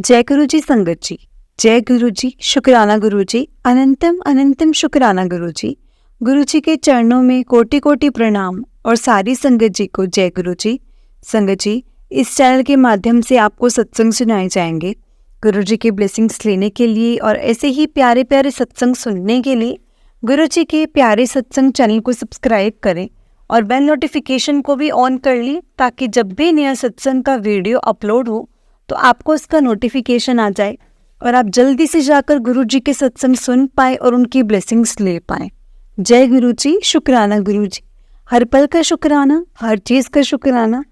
जय गुरु जी संगत जी। जय गुरु जी, शुक्राना गुरु जी, अनंतम अनंतम शुक्राना गुरु जी। गुरु जी के चरणों में कोटि कोटि प्रणाम और सारी संगत जी को जय गुरु जी। संगत जी, इस चैनल के माध्यम से आपको सत्संग सुनाए जाएंगे। गुरु जी के ब्लेसिंग्स लेने के लिए और ऐसे ही प्यारे प्यारे सत्संग सुनने के लिए गुरु जी के प्यारे सत्संग चैनल को सब्सक्राइब करें और बेल नोटिफिकेशन को भी ऑन कर लें, ताकि जब भी नया सत्संग का वीडियो अपलोड हो तो आपको इसका नोटिफिकेशन आ जाए और आप जल्दी से जाकर गुरु जी के सत्संग सुन पाए और उनकी ब्लेसिंग्स ले पाए। जय गुरु जी, शुक्राना गुरु जी। हर पल का शुक्राना, हर चीज़ का शुक्राना,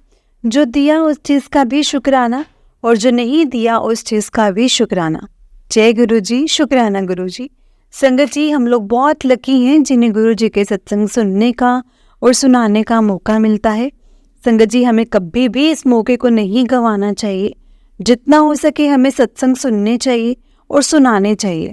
जो दिया उस चीज़ का भी शुक्राना और जो नहीं दिया उस चीज़ का भी शुक्राना। जय गुरु जी, शुक्राना गुरु जी। संगत जी, हम लोग बहुत लकी हैं जिन्हें गुरु जी के सत्संग सुनने का और सुनाने का मौका मिलता है। संगत जी, हमें कभी भी इस मौके को नहीं गंवाना चाहिए। जितना हो सके हमें सत्संग सुनने चाहिए और सुनाने चाहिए।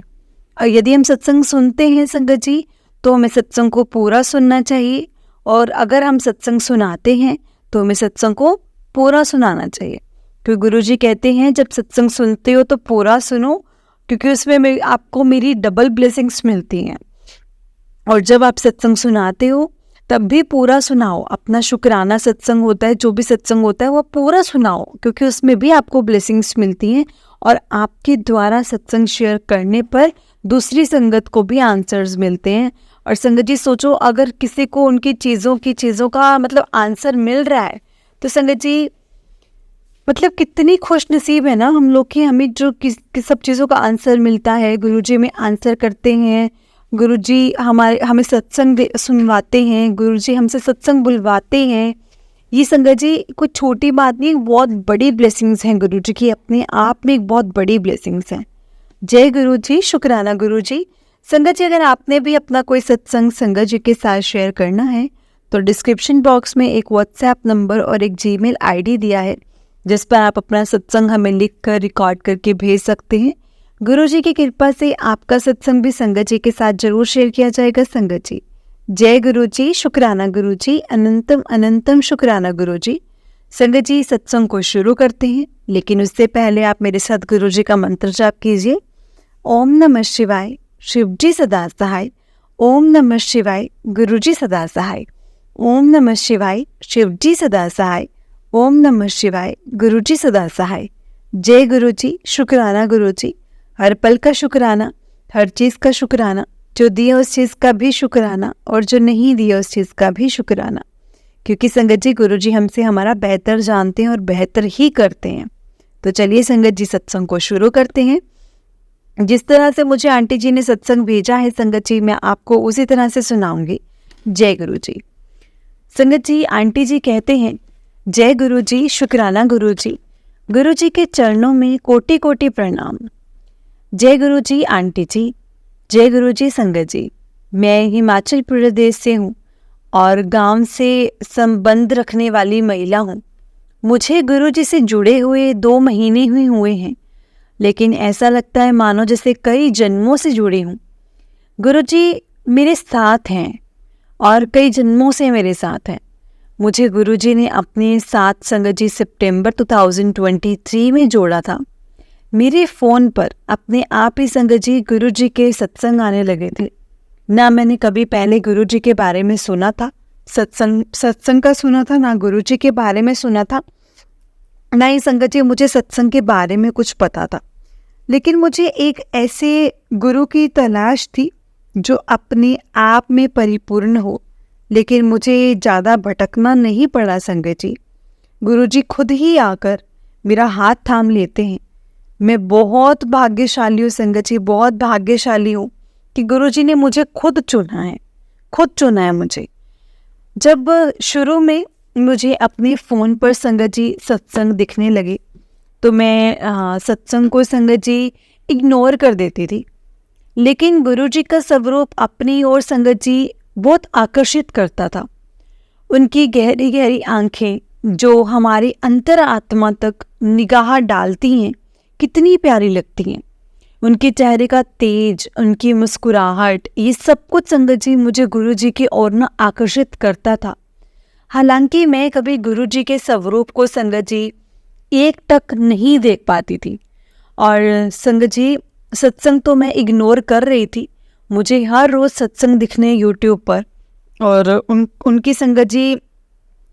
और यदि हम सत्संग सुनते हैं संगत जी, तो हमें सत्संग को पूरा सुनना चाहिए, और अगर हम सत्संग सुनाते हैं तो हमें सत्संग को पूरा सुनाना चाहिए। क्योंकि गुरु जी कहते हैं जब सत्संग सुनते हो तो पूरा सुनो, क्योंकि उसमें आपको मेरी डबल ब्लेसिंग्स मिलती हैं। और जब आप सत्संग सुनाते हो तब भी पूरा सुनाओ। अपना शुक्राना सत्संग होता है, जो भी सत्संग होता है वो पूरा सुनाओ, क्योंकि उसमें भी आपको ब्लेसिंग्स मिलती हैं और आपके द्वारा सत्संग शेयर करने पर दूसरी संगत को भी आंसर्स मिलते हैं। और संगत जी सोचो, अगर किसी को उनकी चीज़ों का मतलब आंसर मिल रहा है तो संगत जी मतलब कितनी खुश नसीब है ना हम लोग कि हमें जो सब चीज़ों का आंसर मिलता है। गुरुजी में आंसर करते हैं, गुरुजी हमें सत्संग सुनवाते हैं, गुरुजी हमसे सत्संग बुलवाते हैं। ये संगत जी कुछ छोटी बात नहीं, बहुत बड़ी ब्लेसिंग्स हैं गुरुजी की, अपने आप में एक बहुत बड़ी ब्लेसिंग्स हैं। जय गुरु जी, शुक्राना गुरु जी। संगत जी, अगर आपने भी अपना कोई सत्संग संगत जी के साथ शेयर करना है तो डिस्क्रिप्शन बॉक्स में एक व्हाट्सएप नंबर और एक जीमेल आईडी दिया है, जिस पर आप अपना सत्संग हमें लिख कर रिकॉर्ड करके भेज सकते हैं। गुरु जी की कृपा से आपका सत्संग भी संगत जी के साथ जरूर शेयर किया जाएगा। संगत जी, जय गुरु जी, शुक्राना गुरु जी, अनंतम अनंतम शुक्राना गुरु जी। संगत जी, सत्संग को शुरू करते हैं, लेकिन उससे पहले आप मेरे साथ गुरु जी का मंत्र जाप कीजिए। ओम नमः शिवाय, शिव जी सदा सहाय। ओम नमः शिवाय, गुरु जी सदा सहाय। ओम नमः शिवाय, शिव जी सदा सहाय। ओम नमः शिवाय, गुरु जी सदा सहाय। जय गुरु जी, शुक्राना गुरु जी। हर पल का शुक्राना, हर चीज़ का शुक्राना, जो दिया उस चीज़ का भी शुक्राना और जो नहीं दिया उस चीज़ का भी शुक्राना। क्योंकि संगत जी गुरु जी हमसे हमारा बेहतर जानते हैं और बेहतर ही करते हैं। तो चलिए संगत जी, सत्संग को शुरू करते हैं। जिस तरह से मुझे आंटी जी ने सत्संग भेजा है संगत जी, मैं आपको उसी तरह से सुनाऊंगी। जय गुरु जी। संगत जी, आंटी जी कहते हैं, जय गुरु जी, शुक्राना गुरु जी। गुरु जी के चरणों में कोटि कोटि प्रणाम। जय गुरु जी आंटी जी। जय गुरु जी संगत जी। मैं हिमाचल प्रदेश से हूँ और गांव से संबंध रखने वाली महिला हूँ। मुझे गुरु जी से जुड़े हुए 2 महीने ही हुए हैं, लेकिन ऐसा लगता है मानो जैसे कई जन्मों से जुड़ी हूँ। गुरु जी मेरे साथ हैं और कई जन्मों से मेरे साथ हैं। मुझे गुरु जी ने अपने साथ संगत जी सितंबर 2023 में जोड़ा था। मेरे फ़ोन पर अपने आप ही संगत जी गुरु जी के सत्संग आने लगे थे। ना मैंने कभी पहले गुरु जी के बारे में सुना था, सत्संग का सुना था, ना गुरु जी के बारे में सुना था, ना ही संगत जी मुझे सत्संग के बारे में कुछ पता था। लेकिन मुझे एक ऐसे गुरु की तलाश थी जो अपने आप में परिपूर्ण हो, लेकिन मुझे ज़्यादा भटकना नहीं पड़ा। संगत जी गुरु जी खुद ही आकर मेरा हाथ थाम लेते हैं। मैं बहुत भाग्यशाली हूँ संगत जी, बहुत भाग्यशाली हूँ कि गुरु जी ने मुझे खुद चुना है मुझे। जब शुरू में मुझे अपने फ़ोन पर संगत जी सत्संग दिखने लगे तो मैं सत्संग को संगत जी इग्नोर कर देती थी, लेकिन गुरु जी का स्वरूप अपनी ओर संगत जी बहुत आकर्षित करता था। उनकी गहरी गहरी आंखें जो हमारी अंतर आत्मा तक निगाह डालती हैं, कितनी प्यारी लगती हैं। उनके चेहरे का तेज, उनकी मुस्कुराहट, ये सब कुछ संगत जी मुझे गुरु जी की ओर न आकर्षित करता था। हालांकि मैं कभी गुरु जी के स्वरूप को संगत जी एक टक नहीं देख पाती थी, और संगत जी सत्संग तो मैं इग्नोर कर रही थी। मुझे हर रोज़ सत्संग दिखने यूट्यूब पर, और उनकी संगत जी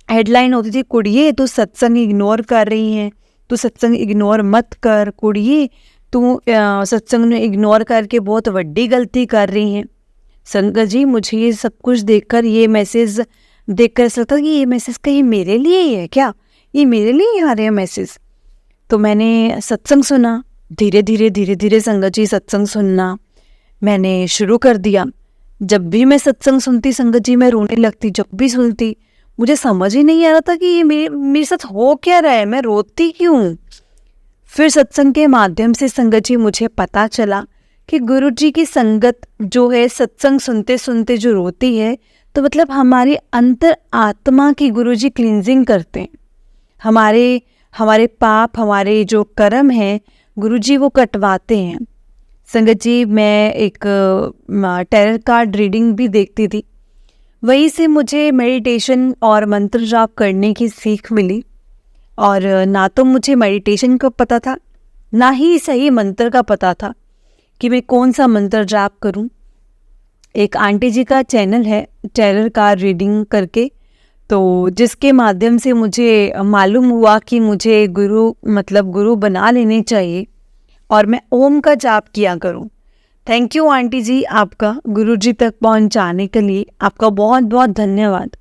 हेडलाइन होती थी, कुड़िए तू सत्संग इग्नोर कर रही हैं, तू सत्संग इग्नोर मत कर कुड़िए, तू सत्संग ने इग्नोर करके बहुत बड़ी गलती कर रही हैं। संगत जी मुझे ये सब कुछ देखकर, ये मैसेज देखकर ऐसा लगता कि ये मैसेज कहीं मेरे लिए ही है क्या, ये मेरे लिए ही आ रहे हैं मैसेज। तो मैंने सत्संग सुना, धीरे धीरे संगत जी सत्संग सुनना मैंने शुरू कर दिया। जब भी मैं सत्संग सुनती संगत जी मैं रोने लगती, जब भी सुनती मुझे समझ ही नहीं आ रहा था कि ये मेरे साथ हो क्या रहा है, मैं रोती क्यों। फिर सत्संग के माध्यम से संगत जी मुझे पता चला कि गुरु जी की संगत जो है, सत्संग सुनते सुनते जो रोती है, तो मतलब हमारी अंतर आत्मा की गुरु जी क्लींजिंग करते हैं। हमारे पाप, हमारे जो कर्म हैं गुरु जी वो कटवाते हैं। संगत जी मैं एक टैरो कार्ड रीडिंग भी देखती थी, वहीं से मुझे मेडिटेशन और मंत्र जाप करने की सीख मिली। और ना तो मुझे मेडिटेशन का पता था, ना ही सही मंत्र का पता था कि मैं कौन सा मंत्र जाप करूं। एक आंटी जी का चैनल है टैरो कार्ड रीडिंग करके, तो जिसके माध्यम से मुझे मालूम हुआ कि मुझे गुरु बना लेने चाहिए और मैं ओम का जाप किया करूं। थैंक यू आंटी जी, आपका गुरु जी तक पहुंचाने के लिए आपका बहुत बहुत धन्यवाद।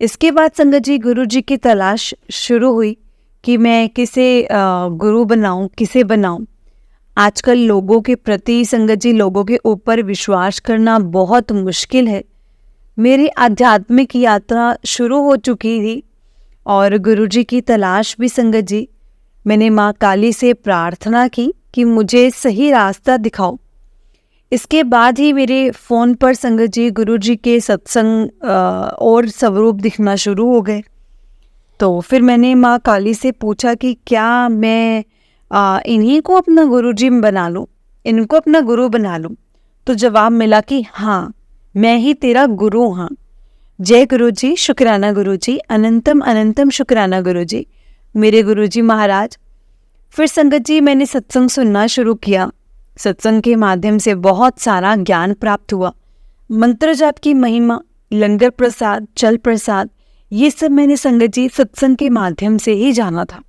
इसके बाद संगत जी गुरु जी की तलाश शुरू हुई कि मैं किसे गुरु बनाऊं, किसे बनाऊं। आजकल लोगों के प्रति संगत जी, लोगों के ऊपर विश्वास करना बहुत मुश्किल है। मेरी आध्यात्मिक यात्रा शुरू हो चुकी थी और गुरु जी की तलाश भी संगत जी, मैंने माँ काली से प्रार्थना की कि मुझे सही रास्ता दिखाओ। इसके बाद ही मेरे फ़ोन पर संगत जी गुरु जी के सत्संग और स्वरूप दिखना शुरू हो गए। तो फिर मैंने माँ काली से पूछा कि क्या मैं इन्हीं को अपना गुरु जी बना लूँ, इनको अपना गुरु बना लूँ। तो जवाब मिला कि हाँ, मैं ही तेरा गुरु हाँ। जय गुरु जी, शुक्राना गुरु जी, अनंतम अनंतम शुक्राना गुरु जी, मेरे गुरु जी महाराज। फिर संगत जी मैंने सत्संग सुनना शुरू किया। सत्संग के माध्यम से बहुत सारा ज्ञान प्राप्त हुआ। मंत्र जाप की महिमा, लंगर प्रसाद, चल प्रसाद, ये सब मैंने संगत जी सत्संग के माध्यम से ही जाना था।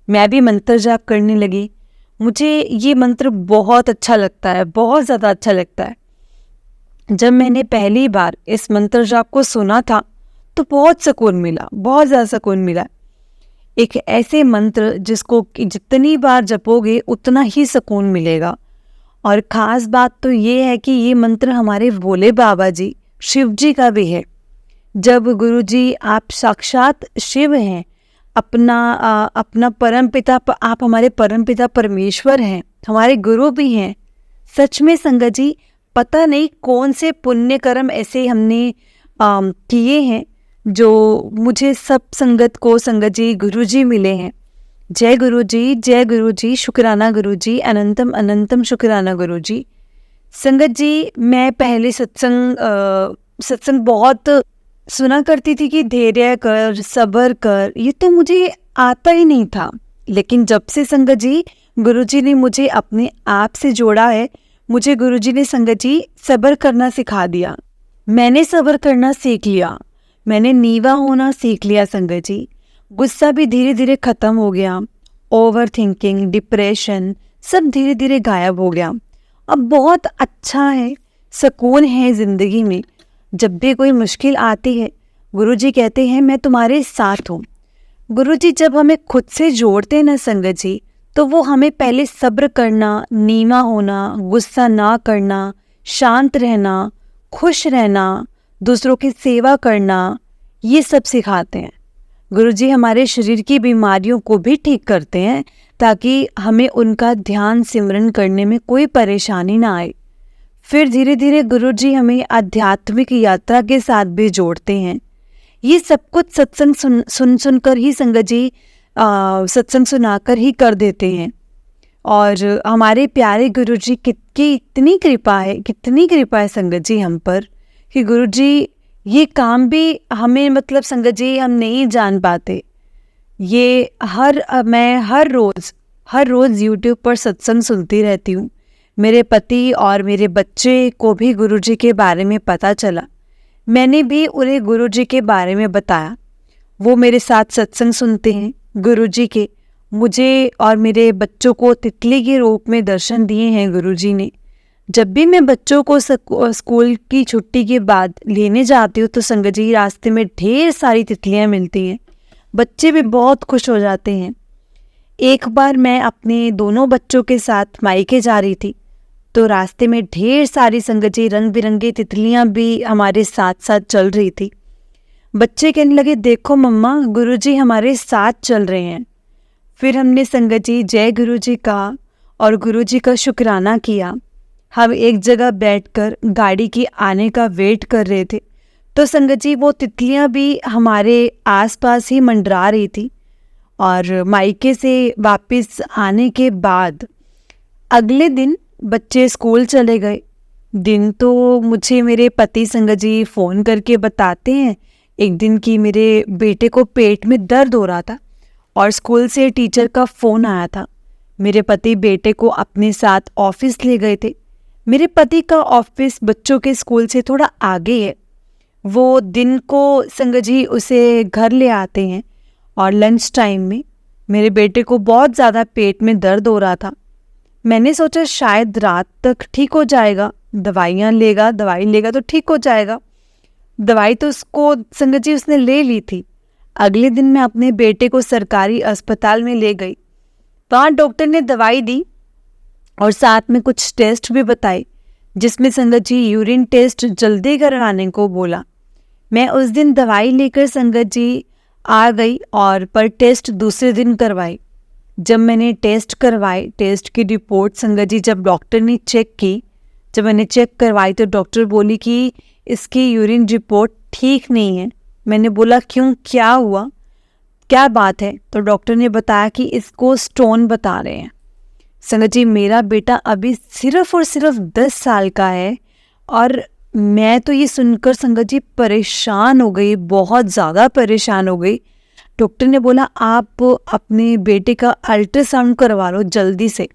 मैं भी मंत्र जाप करने लगी। मुझे ये मंत्र बहुत अच्छा लगता है, बहुत ज़्यादा अच्छा लगता है। जब मैंने पहली बार इस मंत्र जाप को सुना था तो बहुत सुकून मिला, बहुत ज़्यादा सुकून मिला। एक ऐसे मंत्र जिसको जितनी बार जपोगे उतना ही सुकून मिलेगा। और ख़ास बात तो ये है कि ये मंत्र हमारे भोले बाबा जी, शिव जी का भी है। जब गुरु जी आप साक्षात शिव हैं, अपना परमपिता, आप हमारे परमपिता परमेश्वर हैं, हमारे गुरु भी हैं। सच में संगत जी पता नहीं कौन से पुण्य कर्म ऐसे हमने किए हैं जो मुझे सब संगत को संगत जी गुरु जी मिले हैं। जय गुरु जी, जय गुरु जी, शुक्राना गुरु जी, अनंतम अनंतम शुक्राना गुरु जी। संगत जी मैं पहले सत्संग बहुत सुना करती थी कि धैर्य कर, सब्र कर, ये तो मुझे आता ही नहीं था। लेकिन जब से संगत जी गुरु जी ने मुझे अपने आप से जोड़ा है, मुझे गुरु जी ने संगत जी सब्र करना सिखा दिया। मैंने सब्र करना सीख लिया, मैंने नीवा होना सीख लिया संगत जी। गुस्सा भी धीरे धीरे ख़त्म हो गया, ओवर थिंकिंग, डिप्रेशन सब धीरे धीरे गायब हो गया। अब बहुत अच्छा है, सुकून है ज़िंदगी में। जब भी कोई मुश्किल आती है गुरुजी कहते हैं मैं तुम्हारे साथ हूँ। गुरुजी जब हमें खुद से जोड़ते हैं ना संगत जी, तो वो हमें पहले सब्र करना, नीवा होना, गुस्सा ना करना, शांत रहना, खुश रहना, दूसरों की सेवा करना, ये सब सिखाते हैं। गुरुजी हमारे शरीर की बीमारियों को भी ठीक करते हैं ताकि हमें उनका ध्यान सिमरन करने में कोई परेशानी ना आए। फिर धीरे धीरे गुरुजी हमें आध्यात्मिक यात्रा के साथ भी जोड़ते हैं। ये सब कुछ सत्संग सुन कर ही संगत जी सत्संग सुनाकर ही कर देते हैं। और हमारे प्यारे गुरुजी की इतनी कृपा है, कितनी कृपा है संगत जी हम पर कि गुरुजी ये काम भी हमें संगत जी हम नहीं जान पाते। ये मैं हर हर रोज़ यूट्यूब पर सत्संग सुनती रहती हूँ। मेरे पति और मेरे बच्चे को भी गुरुजी के बारे में पता चला। मैंने भी उन्हें गुरुजी के बारे में बताया। वो मेरे साथ सत्संग सुनते हैं। गुरुजी के मुझे और मेरे बच्चों को तितली के रूप में दर्शन दिए हैं गुरुजी ने। जब भी मैं बच्चों को स्कूल की छुट्टी के बाद लेने जाती हूँ तो संगत जी रास्ते में ढेर सारी तितलियाँ मिलती हैं। बच्चे भी बहुत खुश हो जाते हैं। एक बार मैं अपने दोनों बच्चों के साथ मायके जा रही थी तो रास्ते में ढेर सारी संगत जी रंग बिरंगी तितलियाँ भी हमारे साथ साथ चल रही थी। बच्चे कहने लगे, देखो मम्मा, गुरुजी हमारे साथ चल रहे हैं। फिर हमने संगत जी जय गुरुजी कहा और गुरुजी का शुक्राना किया। हम एक जगह बैठकर गाड़ी के आने का वेट कर रहे थे तो संगत जी वो तितलियां भी हमारे आसपास ही मंडरा रही थी। और मायके से वापस आने के बाद अगले दिन बच्चे स्कूल चले गए। दिन तो मुझे मेरे पति संगत जी फ़ोन करके बताते हैं एक दिन कि मेरे बेटे को पेट में दर्द हो रहा था और स्कूल से टीचर का फ़ोन आया था। मेरे पति बेटे को अपने साथ ऑफिस ले गए थे। मेरे पति का ऑफिस बच्चों के स्कूल से थोड़ा आगे है। वो दिन को संगत जी उसे घर ले आते हैं और लंच टाइम में मेरे बेटे को बहुत ज़्यादा पेट में दर्द हो रहा था। मैंने सोचा शायद रात तक ठीक हो जाएगा, दवाई लेगा तो ठीक हो जाएगा। दवाई तो उसको संगत जी उसने ले ली थी। अगले दिन मैं अपने बेटे को सरकारी अस्पताल में ले गई। वहाँ डॉक्टर ने दवाई दी और साथ में कुछ टेस्ट भी बताए, जिसमें संगत जी यूरिन टेस्ट जल्दी करवाने को बोला। मैं उस दिन दवाई लेकर संगत जी आ गई और पर टेस्ट दूसरे दिन करवाई। जब मैंने टेस्ट करवाए, टेस्ट की रिपोर्ट संगत जी जब डॉक्टर ने चेक की, जब मैंने चेक करवाई तो डॉक्टर बोली कि इसकी यूरिन रिपोर्ट ठीक नहीं है। मैंने बोला क्यों, क्या हुआ, क्या बात है? तो डॉक्टर ने बताया कि इसको स्टोन बता रहे हैं। संगत जी मेरा बेटा अभी सिर्फ और सिर्फ 10 साल का है और मैं तो ये सुनकर संगत जी परेशान हो गई, बहुत ज़्यादा परेशान हो गई। डॉक्टर ने बोला आप अपने बेटे का अल्ट्रासाउंड करवा लो जल्दी से।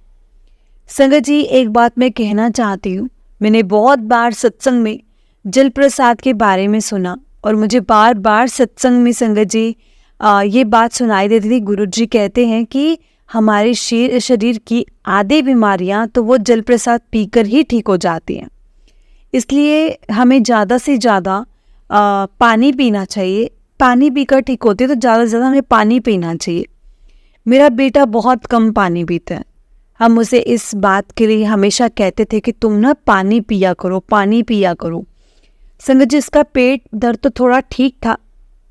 संगत जी एक बात मैं कहना चाहती हूँ, मैंने बहुत बार सत्संग में जल प्रसाद के बारे में सुना और मुझे बार बार सत्संग में संगत जी ये बात सुनाई देती थी। गुरुजी कहते हैं कि हमारे शरीर की आधी बीमारियां तो वो जल प्रसाद पीकर ही ठीक हो जाती हैं। इसलिए हमें ज़्यादा से ज़्यादा पानी पीना चाहिए। पानी पीकर ठीक होती है तो ज़्यादा से ज़्यादा हमें पानी पीना चाहिए। मेरा बेटा बहुत कम पानी पीता है। हम उसे इस बात के लिए हमेशा कहते थे कि तुम ना पानी पिया करो, पानी पिया करो। संगत जी इसका पेट दर्द तो थोड़ा ठीक था,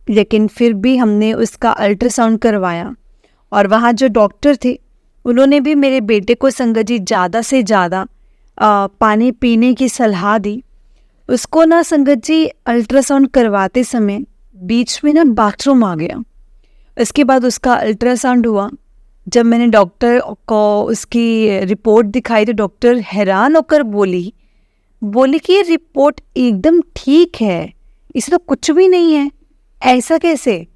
लेकिन फिर भी हमने उसका अल्ट्रासाउंड करवाया और वहाँ जो डॉक्टर थे उन्होंने भी मेरे बेटे को संगत जी ज़्यादा से ज़्यादा पानी पीने की सलाह दी। उसको ना संगत जी अल्ट्रासाउंड करवाते समय बीच में ना बाथरूम आ गया। इसके बाद उसका अल्ट्रासाउंड हुआ। जब मैंने डॉक्टर को उसकी रिपोर्ट दिखाई तो डॉक्टर हैरान होकर बोली कि ये रिपोर्ट एकदम ठीक है, इसमें तो कुछ भी नहीं है। ऐसा कैसे?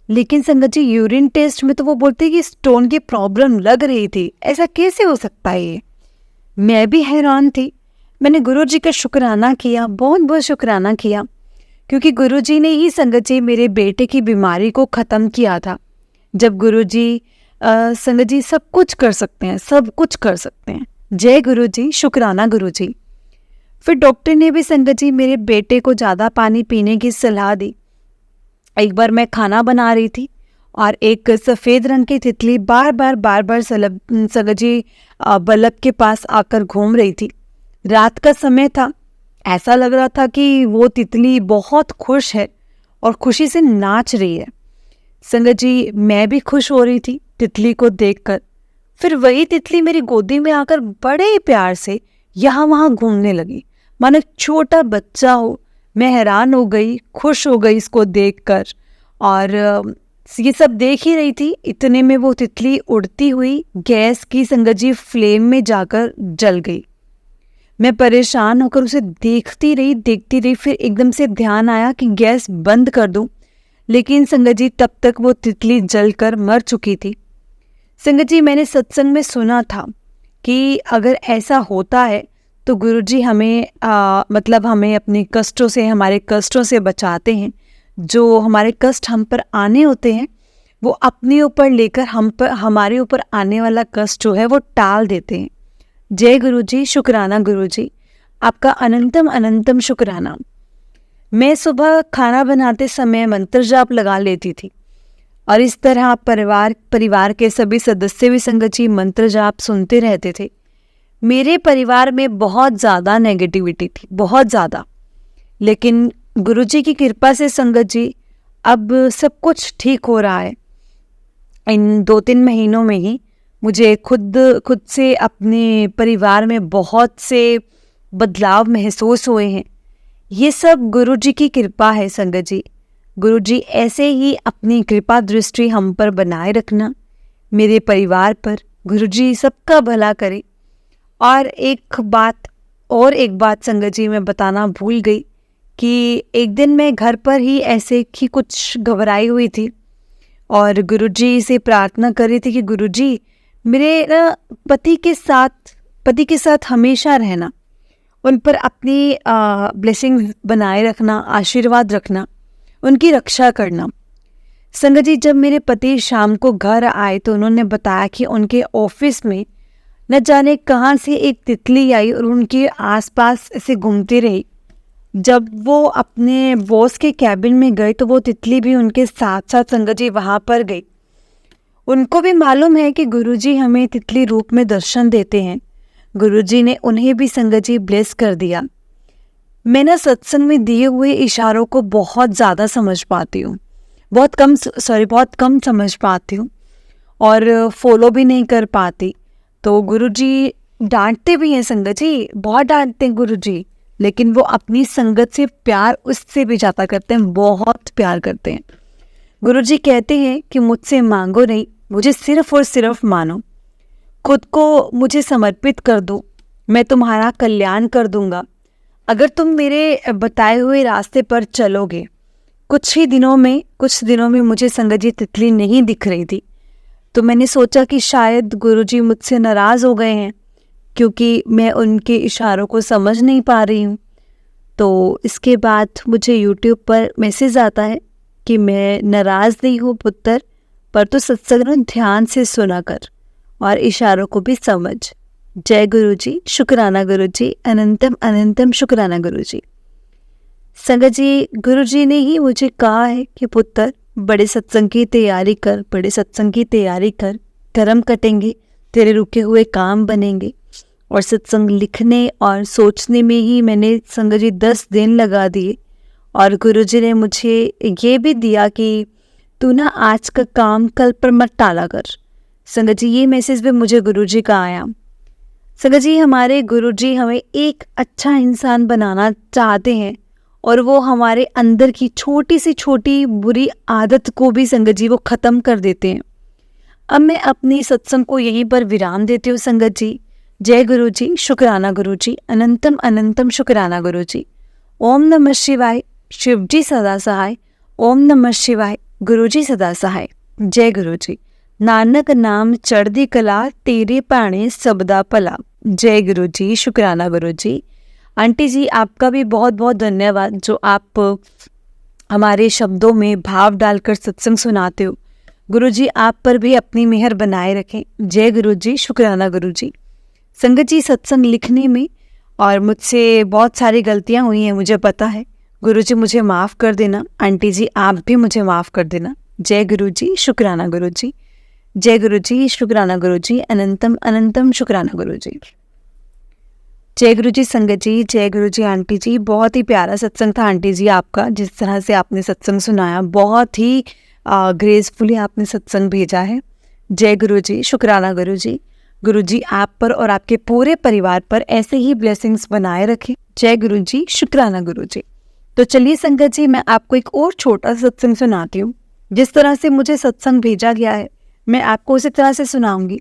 लेकिन संगत जी यूरिन टेस्ट में तो वो बोलते कि स्टोन की प्रॉब्लम लग रही थी। ऐसा कैसे हो सकता है ये? मैं भी हैरान थी। मैंने गुरुजी का शुक्राना किया, बहुत बहुत शुक्राना किया, क्योंकि गुरुजी ने ही संगत जी मेरे बेटे की बीमारी को ख़त्म किया था। जब गुरुजी संगत जी सब कुछ कर सकते हैं, सब कुछ कर सकते हैं। जय गुरुजी, शुक्राना गुरुजी। फिर डॉक्टर ने भी संगत जी मेरे बेटे को ज़्यादा पानी पीने की सलाह दी। एक बार मैं खाना बना रही थी और एक सफ़ेद रंग की तितली बार बार संगत जी बल्ब के पास आकर घूम रही थी। रात का समय था। ऐसा लग रहा था कि वो तितली बहुत खुश है और खुशी से नाच रही है। संगत जी मैं भी खुश हो रही थी तितली को देखकर। फिर वही तितली मेरी गोदी में आकर बड़े ही प्यार से यहाँ वहाँ घूमने लगी, मानो छोटा बच्चा हो। मैं हैरान हो गई, खुश हो गई इसको देखकर और ये सब देख ही रही थी। इतने में वो तितली उड़ती हुई गैस की संगत जी फ्लेम में जाकर जल गई। मैं परेशान होकर उसे देखती रही। फिर एकदम से ध्यान आया कि गैस बंद कर दूं, लेकिन संगत जी तब तक वो तितली जलकर मर चुकी थी। संगत जी, मैंने सत्संग में सुना था कि अगर ऐसा होता है तो गुरुजी हमें मतलब हमें अपने कष्टों से, हमारे कष्टों से बचाते हैं। जो हमारे कष्ट हम पर आने होते हैं वो अपने ऊपर लेकर हम पर, हमारे ऊपर आने वाला कष्ट जो है वो टाल देते हैं। जय गुरुजी, शुक्राना गुरुजी, आपका अनंतम अनंतम शुक्राना। मैं सुबह खाना बनाते समय मंत्र जाप लगा लेती थी और इस तरह परिवार के सभी सदस्य भी संगत जी मंत्र जाप सुनते रहते थे। मेरे परिवार में बहुत ज़्यादा नेगेटिविटी थी, बहुत ज़्यादा, लेकिन गुरुजी की कृपा से संगत जी अब सब कुछ ठीक हो रहा है। इन 2-3 महीनों में ही मुझे खुद से अपने परिवार में बहुत से बदलाव महसूस हुए हैं। ये सब गुरुजी की कृपा है संगत जी। गुरुजी ऐसे ही अपनी कृपा दृष्टि हम पर बनाए रखना, मेरे परिवार पर। गुरुजी सबका भला करे। और एक बात संगत जी मैं बताना भूल गई कि एक दिन मैं घर पर ही ऐसे ही कुछ घबराई हुई थी और गुरुजी से प्रार्थना कर रही थी कि गुरुजी मेरे पति के साथ हमेशा रहना, उन पर अपनी ब्लेसिंग बनाए रखना, आशीर्वाद रखना, उनकी रक्षा करना। संगत जी, जब मेरे पति शाम को घर आए तो उन्होंने बताया कि उनके ऑफिस में न जाने कहाँ से एक तितली आई और उनके आसपास ऐसे घूमती रही। जब वो अपने बॉस के कैबिन में गए तो वो तितली भी उनके साथ साथ संगत जी वहाँ पर गई। उनको भी मालूम है कि गुरुजी हमें तितली रूप में दर्शन देते हैं। गुरुजी ने उन्हें भी संगत जी ब्लेस कर दिया। मैं ना सत्संग में दिए हुए इशारों को बहुत ज़्यादा समझ पाती हूँ, बहुत कम समझ पाती हूँ और फॉलो भी नहीं कर पाती। तो गुरुजी डांटते भी हैं संगत जी, बहुत डांटते हैं गुरुजी, लेकिन वो अपनी संगत से प्यार उससे भी ज़्यादा करते हैं, बहुत प्यार करते हैं। गुरुजी कहते हैं कि मुझसे मांगो नहीं, मुझे सिर्फ और सिर्फ मानो, खुद को मुझे समर्पित कर दो, मैं तुम्हारा कल्याण कर दूंगा। अगर तुम मेरे बताए हुए रास्ते पर चलोगे। कुछ दिनों में मुझे संगत जी तितली नहीं दिख रही थी, तो मैंने सोचा कि शायद गुरुजी मुझसे नाराज़ हो गए हैं क्योंकि मैं उनके इशारों को समझ नहीं पा रही हूँ। तो इसके बाद मुझे यूट्यूब पर मैसेज आता है कि मैं नाराज़ नहीं हूँ पुत्र, पर तो सत्संग ध्यान से सुना कर और इशारों को भी समझ। जय गुरुजी, शुक्राना गुरुजी, अनंतम अनंतम शुक्राना गुरुजी। संगत जी, गुरुजी ने ही मुझे कहा है कि पुत्र बड़े सत्संग की तैयारी कर, कर्म कटेंगे, तेरे रुके हुए काम बनेंगे। और सत्संग लिखने और सोचने में ही मैंने संगत जी 10 दिन लगा दिए और गुरुजी ने मुझे ये भी दिया कि तू ना आज का काम कल पर मत टाला कर। संगत जी, ये मैसेज भी मुझे गुरुजी का आया। संगत जी, हमारे गुरुजी हमें एक अच्छा इंसान बनाना चाहते हैं और वो हमारे अंदर की छोटी से छोटी बुरी आदत को भी संगत जी वो ख़त्म कर देते हैं। अब मैं अपनी सत्संग को यहीं पर विराम देती हूँ संगत जी। जय गुरुजी, शुक्राना गुरुजी, अनंतम अनंतम शुक्राना गुरुजी। ओम नमः शिवाय, शिवजी सदा सहाय। ओम नमः शिवाय, गुरुजी सदा सहाय। जय गुरुजी। नानक नाम चढ़दी कला, तेरे पाणे सबदा भला। जय गुरुजी, शुक्राना गुरुजी। आंटी जी, आपका भी बहुत बहुत धन्यवाद जो आप हमारे शब्दों में भाव डालकर सत्संग सुनाते हो। गुरुजी आप पर भी अपनी मेहर बनाए रखें। जय गुरुजी, शुक्राना गुरुजी। संगत जी, सत्संग लिखने में और मुझसे बहुत सारी गलतियां हुई हैं, मुझे पता है। गुरुजी मुझे माफ़ कर देना। आंटी जी आप भी मुझे माफ़ कर देना। जय गुरुजी, शुक्राना गुरुजी। जय गुरुजी, शुक्राना गुरुजी, अनंतम अनंतम शुक्राना गुरुजी। जय गुरुजी संगत जी, जय गुरुजी आंटी जी। बहुत ही प्यारा सत्संग था आंटी जी आपका, जिस तरह से आपने सत्संग सुनाया, बहुत ही ग्रेसफुली आपने सत्संग भेजा है। जय गुरुजी, शुक्राना गुरुजी। गुरुजी आप पर और आपके पूरे परिवार पर ऐसे ही ब्लेसिंग्स बनाए रखें। जय गुरुजी, शुक्राना गुरुजी। तो चलिए संगत जी, मैं आपको एक और छोटा सत्संग सुनाती हूँ। जिस तरह से मुझे सत्संग भेजा गया है मैं आपको उसी तरह से सुनाऊंगी।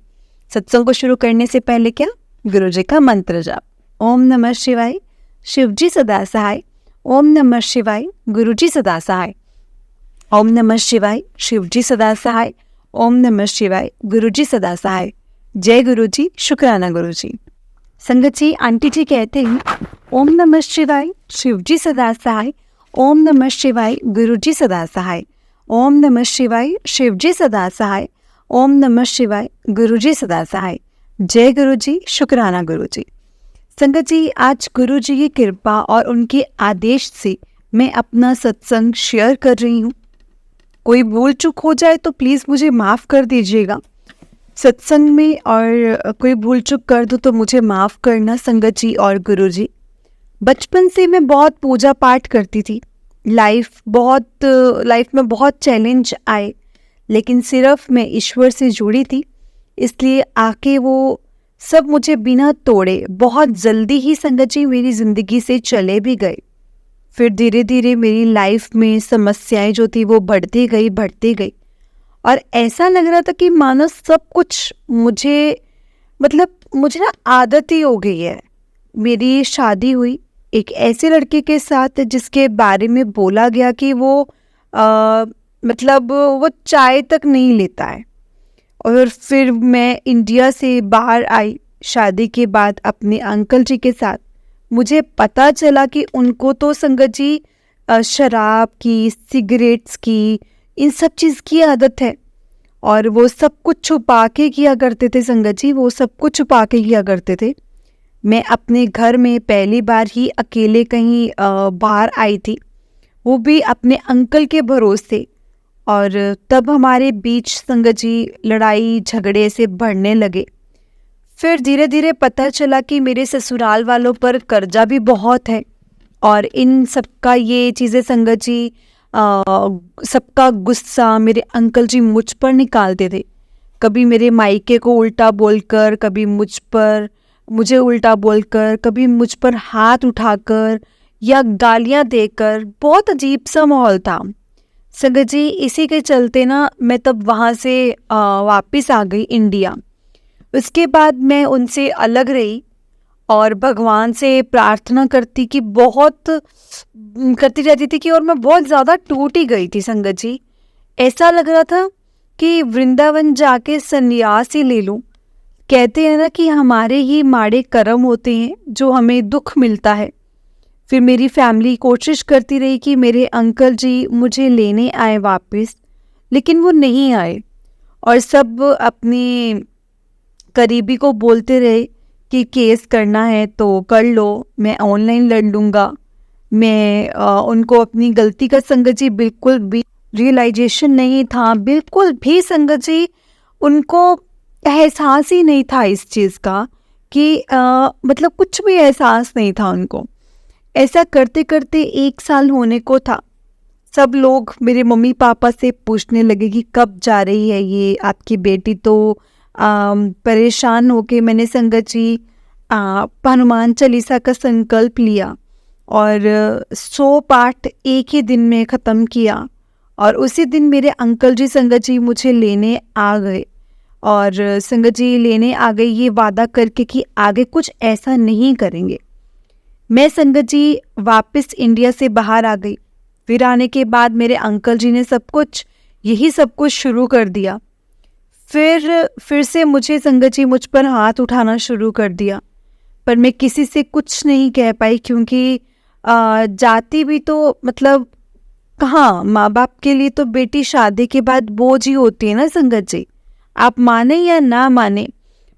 सत्संग को शुरू करने से पहले क्या, गुरुजी का मंत्र जाप। ओम नमः शिवाय, शिवजी सदा सहाय। ओम नमः शिवाय, गुरुजी सदा सहाय। ओम नमः शिवाय, शिवजी सदा सहाय। ओम नमः शिवाय, गुरुजी सदा सहाय। जय गुरुजी, शुक्राना गुरुजी। संगत जी, आंटी जी कहते हैं ओम नमः शिवाय, शिवजी सदा सहाय। ओम नमः शिवाय, गुरुजी सदा सहाय। ओम नमः शिवाय, शिवजी सदा सहाय। ओम नमः शिवाय, गुरुजी सदा सहाय। जय गुरुजी, शुक्राना गुरुजी। संगत जी, आज गुरुजी की कृपा और उनके आदेश से मैं अपना सत्संग शेयर कर रही हूँ। कोई भूल चूक हो जाए तो प्लीज़ मुझे माफ़ कर दीजिएगा। सत्संग में और कोई भूल चूक कर दूँ तो मुझे माफ़ करना संगत जी और गुरुजी। बचपन से मैं बहुत पूजा पाठ करती थी। लाइफ में बहुत चैलेंज आए, लेकिन सिर्फ मैं ईश्वर से जुड़ी थी, इसलिए आके वो सब मुझे बिना तोड़े बहुत जल्दी ही संगत जी मेरी ज़िंदगी से चले भी गए। फिर धीरे धीरे मेरी लाइफ में समस्याएं जो थी वो बढ़ती गई और ऐसा लग रहा था कि मानो सब कुछ मुझे ना आदत ही हो गई है। मेरी शादी हुई एक ऐसे लड़के के साथ जिसके बारे में बोला गया कि वो वो चाय तक नहीं लेता है। और फिर मैं इंडिया से बाहर आई शादी के बाद अपने अंकल जी के साथ। मुझे पता चला कि उनको तो संगत जी शराब की, सिगरेट्स की, इन सब चीज़ की आदत है और वो सब कुछ छुपा के किया करते थे संगत जी, वो सब कुछ छुपा के किया करते थे। मैं अपने घर में पहली बार ही अकेले कहीं बाहर आई थी, वो भी अपने अंकल के भरोसे। और तब हमारे बीच संगत जी लड़ाई झगड़े से बढ़ने लगे। फिर धीरे धीरे पता चला कि मेरे ससुराल वालों पर कर्जा भी बहुत है और इन सबका ये चीज़ें संगत जी सबका गुस्सा मेरे अंकल जी मुझ पर निकालते थे। कभी मेरे मायके को उल्टा बोलकर, कभी मुझे उल्टा बोलकर, कभी मुझ पर हाथ उठाकर या गालियां देकर। बहुत अजीब सा माहौल था संगत जी। इसी के चलते ना मैं तब वहाँ से वापस आ गई इंडिया। उसके बाद मैं उनसे अलग रही और भगवान से प्रार्थना करती रहती थी कि और मैं बहुत ज़्यादा टूट ही गई थी संगत जी। ऐसा लग रहा था कि वृंदावन जाके संन्यास ही ले लूं। कहते हैं ना कि हमारे ही माड़े कर्म होते हैं जो हमें दुख मिलता है। फिर मेरी फैमिली कोशिश करती रही कि मेरे अंकल जी मुझे लेने आए वापस, लेकिन वो नहीं आए और सब अपनी करीबी को बोलते रहे कि केस करना है तो कर लो, मैं ऑनलाइन लड़ लूँगा। मैं उनको अपनी गलती का संगत जी बिल्कुल भी रियलाइजेशन नहीं था, बिल्कुल भी संगत जी उनको एहसास ही नहीं था इस चीज़ का कि कुछ भी एहसास नहीं था उनको। ऐसा करते करते 1 साल होने को था। सब लोग मेरे मम्मी पापा से पूछने लगे कि कब जा रही है ये आपकी बेटी। तो परेशान होके मैंने संगत जी हनुमान चालीसा का संकल्प लिया और 100 पाठ एक ही दिन में ख़त्म किया। और उसी दिन मेरे अंकल जी संगत जी मुझे लेने आ गए और संगत जी लेने आ गए ये वादा करके कि आगे कुछ ऐसा नहीं करेंगे। मैं संगत जी वापस इंडिया से बाहर आ गई। फिर आने के बाद मेरे अंकल जी ने सब कुछ शुरू कर दिया। फिर से मुझे संगत जी मुझ पर हाथ उठाना शुरू कर दिया, पर मैं किसी से कुछ नहीं कह पाई क्योंकि जाती भी तो कहाँ, माँ बाप के लिए तो बेटी शादी के बाद बोझ ही होती है ना संगत जी, आप माने या ना माने।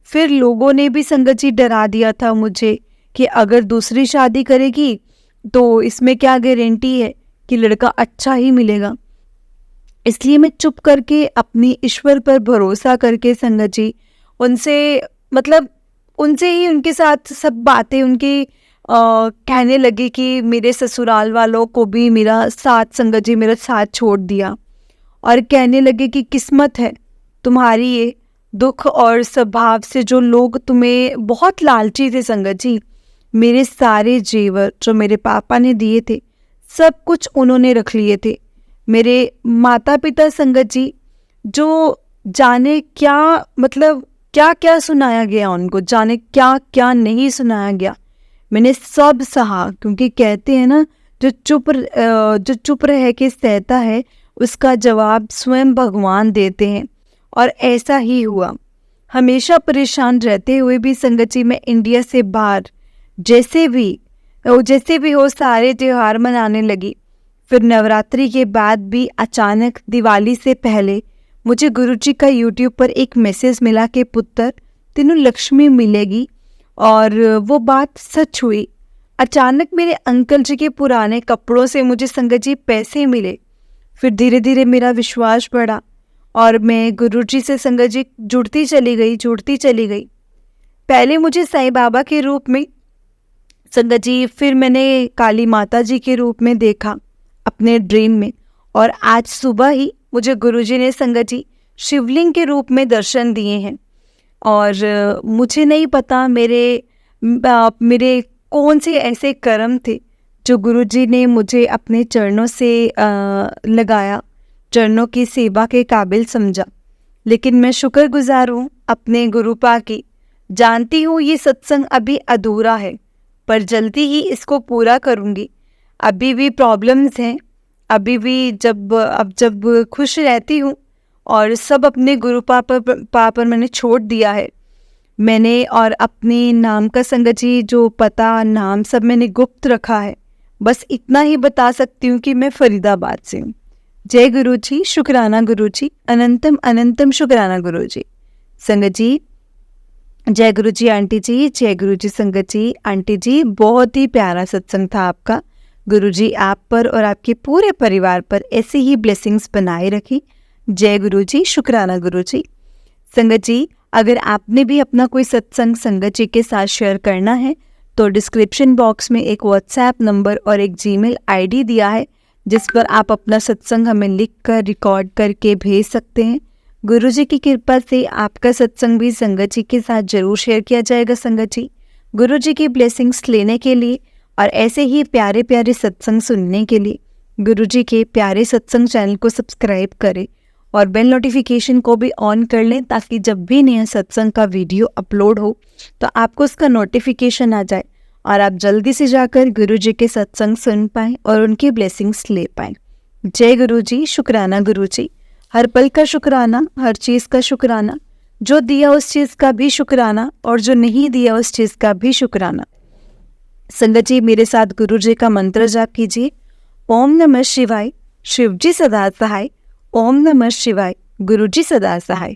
फिर लोगों ने भी संगत जी डरा दिया था मुझे कि अगर दूसरी शादी करेगी तो इसमें क्या गारंटी है कि लड़का अच्छा ही मिलेगा। इसलिए मैं चुप करके अपनी ईश्वर पर भरोसा करके संगत जी उनसे ही उनके साथ सब बातें उनकी कहने लगी कि मेरे ससुराल वालों को भी मेरा साथ संगत जी मेरा साथ छोड़ दिया और कहने लगे कि किस्मत है तुम्हारी ये दुख और स्वभाव से जो लोग तुम्हें बहुत लालची थे संगत जी। मेरे सारे जेवर जो मेरे पापा ने दिए थे सब कुछ उन्होंने रख लिए थे। मेरे माता पिता संगत जी जो जाने क्या क्या सुनाया गया उनको, जाने क्या क्या नहीं सुनाया गया, मैंने सब सहा। क्योंकि कहते हैं ना जो चुप रह के सहता है उसका जवाब स्वयं भगवान देते हैं। और ऐसा ही हुआ। हमेशा परेशान रहते हुए भी संगत जी मैं इंडिया से बाहर जैसे भी हो सारे त्यौहार मनाने लगी। फिर नवरात्रि के बाद भी अचानक दिवाली से पहले मुझे गुरुजी का यूट्यूब पर एक मैसेज मिला कि पुत्र तेनू लक्ष्मी मिलेगी, और वो बात सच हुई। अचानक मेरे अंकल जी के पुराने कपड़ों से मुझे संगत जी पैसे मिले। फिर धीरे धीरे मेरा विश्वास बढ़ा और मैं गुरुजी से संगत जी जुड़ती चली गई। पहले मुझे साईं बाबा के रूप में संगत जी, फिर मैंने काली माता जी के रूप में देखा अपने ड्रीम में, और आज सुबह ही मुझे गुरुजी ने संगत जी शिवलिंग के रूप में दर्शन दिए हैं। और मुझे नहीं पता मेरे कौन से ऐसे कर्म थे जो गुरुजी ने मुझे अपने चरणों से लगाया, चरणों की सेवा के काबिल समझा। लेकिन मैं शुक्रगुजार हूँ अपने गुरुपा की। जानती हूँ ये सत्संग अभी अधूरा है, पर जल्दी ही इसको पूरा करूँगी। अभी भी प्रॉब्लम्स हैं, अभी भी जब खुश रहती हूँ और सब अपने गुरुपा पर मैंने छोड़ दिया है। मैंने और अपने नाम का संगत जी जो पता नाम सब मैंने गुप्त रखा है। बस इतना ही बता सकती हूँ कि मैं फरीदाबाद से हूँ। जय गुरु जी, शुक्राना गुरु जी, अनंतम अनंतम शुक्राना गुरु जी। संगत जी जय गुरु जी आंटी जी, जय गुरु जी संगत जी आंटी जी। बहुत ही प्यारा सत्संग था आपका। गुरु जी आप पर और आपके पूरे परिवार पर ऐसे ही ब्लेसिंग्स बनाए रखें। जय गुरु जी, शुक्राना गुरु जी। संगत जी अगर आपने भी अपना कोई सत्संग संगत जी के साथ शेयर करना है तो डिस्क्रिप्शन बॉक्स में एक व्हाट्सएप नंबर और एक जीमेल आईडी दिया है, जिस पर आप अपना सत्संग हमें लिख कर रिकॉर्ड करके भेज सकते हैं। गुरु जी की कृपा से आपका सत्संग भी संगत जी के साथ जरूर शेयर किया जाएगा। संगत जी गुरु जी की ब्लेसिंग्स लेने के लिए और ऐसे ही प्यारे प्यारे सत्संग सुनने के लिए गुरु जी के प्यारे सत्संग चैनल को सब्सक्राइब करें और बेल नोटिफिकेशन को भी ऑन कर लें, ताकि जब भी नया सत्संग का वीडियो अपलोड हो तो आपको उसका नोटिफिकेशन आ जाए और आप जल्दी से जाकर गुरु जी के सत्संग सुन पाएँ और उनकी ब्लेसिंग्स ले पाएँ। जय गुरु जी, शुक्राना गुरु जी। हर पल का शुक्राना, हर चीज़ का शुक्राना, जो दिया उस चीज़ का भी शुक्राना और जो नहीं दिया उस चीज़ का भी शुक्राना। संगत जी मेरे साथ गुरु जी का मंत्र जाप कीजिए। ओम नमः शिवाय, शिव जी सदा सहाय। ओम नमः शिवाय, गुरु जी सदा सहाय।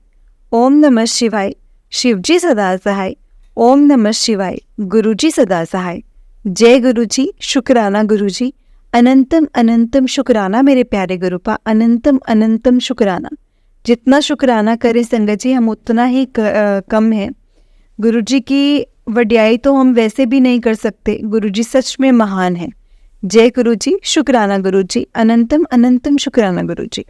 ओम नमः शिवाय, शिव जी सदा सहाय। ओम नमः शिवाय, गुरु जी सदा सहाय। जय गुरु जी, शुक्राना गुरु जी, अनंतम अनंतम शुक्राना मेरे प्यारे गुरुपा, अनंतम अनंतम शुक्राना। जितना शुक्राना करें संगत जी हम उतना ही कम है। गुरु जी की वड्याई तो हम वैसे भी नहीं कर सकते, गुरु जी सच में महान है। जय गुरु जी, शुक्राना गुरु जी, अनंतम अनंतम शुक्राना गुरु जी।